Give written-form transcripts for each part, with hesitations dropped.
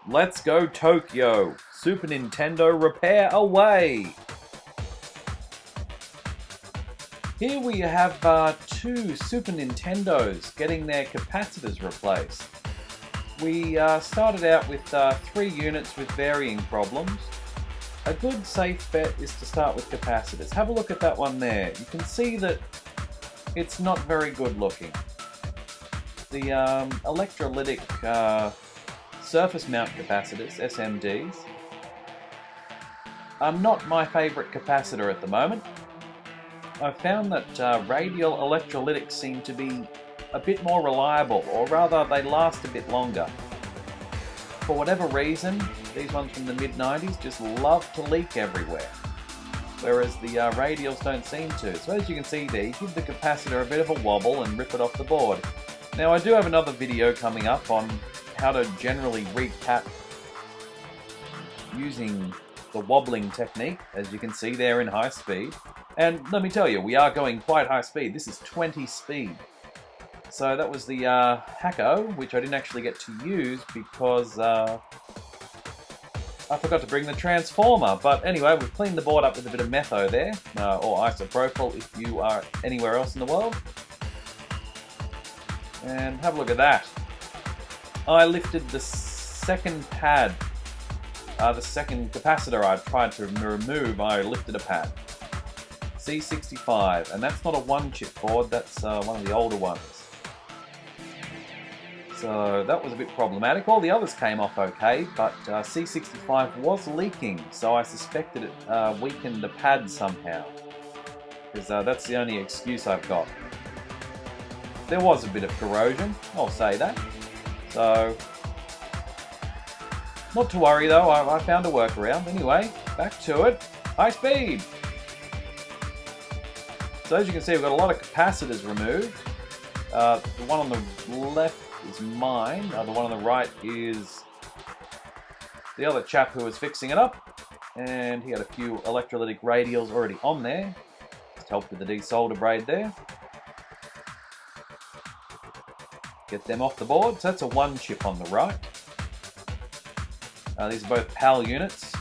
Let's go Tokyo! Super Nintendo repair away! Here we have two Super Nintendos getting their capacitors replaced. We started out with 3 units with varying problems. A good safe bet is to start with capacitors. Have a look at that one there. You can see that it's not very good looking. The electrolytic surface mount capacitors, SMDs, are not my favourite capacitor at the moment. I've found that radial electrolytics seem to be a bit more reliable, or rather they last a bit longer. For whatever reason, these ones from the mid-90s just love to leak everywhere, whereas the radials don't seem to. So as you can see there, you give the capacitor a bit of a wobble and rip it off the board. Now I do have another video coming up on how to generally recap using the wobbling technique, as you can see there in high speed. And let me tell you, we are going quite high speed. This is 20 speed. So that was the Hako, which I didn't actually get to use because I forgot to bring the transformer. But anyway, we've cleaned the board up with a bit of metho there, or isopropyl if you are anywhere else in the world. And have a look at that. I lifted the second pad, the second capacitor I tried to remove, I lifted a pad. C65, and that's not a 1-chip board, that's one of the older ones. So that was a bit problematic. All the others came off okay, but C65 was leaking, so I suspected it weakened the pad somehow, because that's the only excuse I've got. There was a bit of corrosion, I'll say that. So, not to worry though, I found a workaround. Anyway, back to it. High speed! So as you can see, we've got a lot of capacitors removed. The one on the left is mine. The one on the right is the other chap who was fixing it up. And he had a few electrolytic radials already on there. Just helped with the desolder braid there. Get them off the board. So that's a 1-chip on the right. These are both PAL units.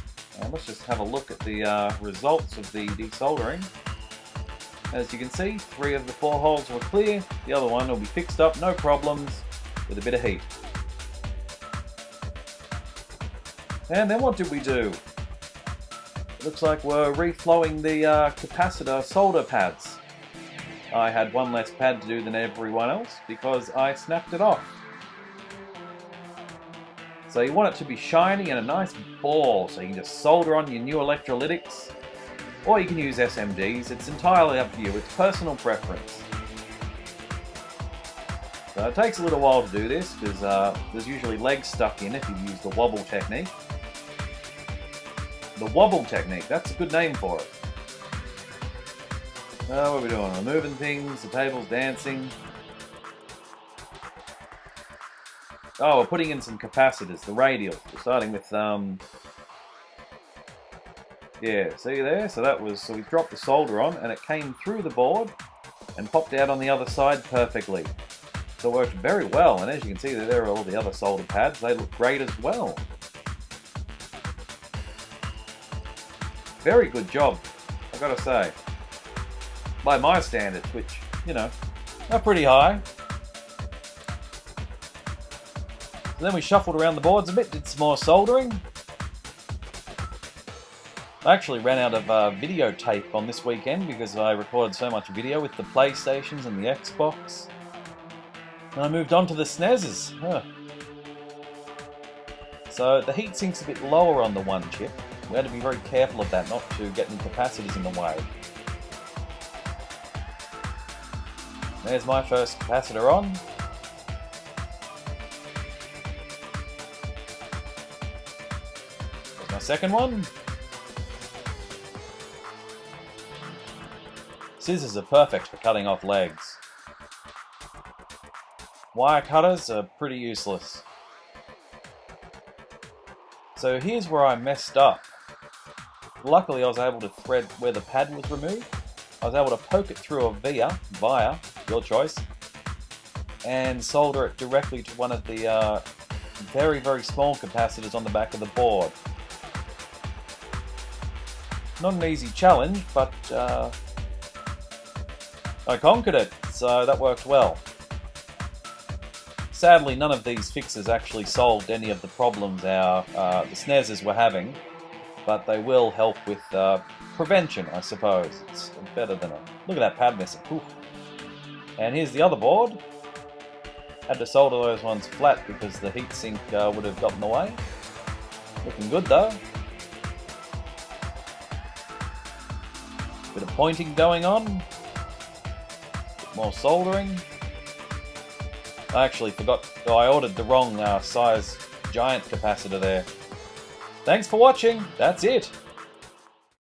Let's just have a look at the results of the desoldering. As you can see, 3 of the 4 holes were clear. The other one will be fixed up, no problems, with a bit of heat. And then what did we do? It looks like we're reflowing the capacitor solder pads. I had one less pad to do than everyone else because I snapped it off. So you want it to be shiny and a nice ball, so you can just solder on your new electrolytics, or you can use SMDs. It's entirely up to you. It's personal preference. So it takes a little while to do this because there's usually legs stuck in if you use the wobble technique. The wobble technique, that's a good name for it. What are we doing? We're moving things, the table's dancing. Oh, we're putting in some capacitors, the radials. We're starting with, yeah, see there? So we dropped the solder on and it came through the board and popped out on the other side perfectly. So it worked very well, and as you can see there are all the other solder pads, they look great as well. Very good job, I've got to say. By my standards, which, you know, are pretty high. So then we shuffled around the boards a bit, did some more soldering. I actually ran out of videotape on this weekend because I recorded so much video with the PlayStations and the Xbox. And I moved on to the SNESes. So the heat sink's a bit lower on the 1-chip. We had to be very careful of that, not to get any capacitors in the way. There's my first capacitor on. There's my second one. Scissors are perfect for cutting off legs. Wire cutters are pretty useless. So here's where I messed up. Luckily I was able to thread where the pad was removed. I was able to poke it through a via, your choice, and solder it directly to one of the very, very small capacitors on the back of the board. Not an easy challenge, but I conquered it, so that worked well. Sadly, none of these fixes actually solved any of the problems the SNESes were having, but they will help with prevention, I suppose. It's better than a... Look at that pad missing. Oof. And here's the other board. Had to solder those ones flat because the heatsink would have gotten in the way. Looking good though. Bit of pointing going on. Bit more soldering. I actually forgot, I ordered the wrong size giant capacitor there. Thanks for watching, that's it.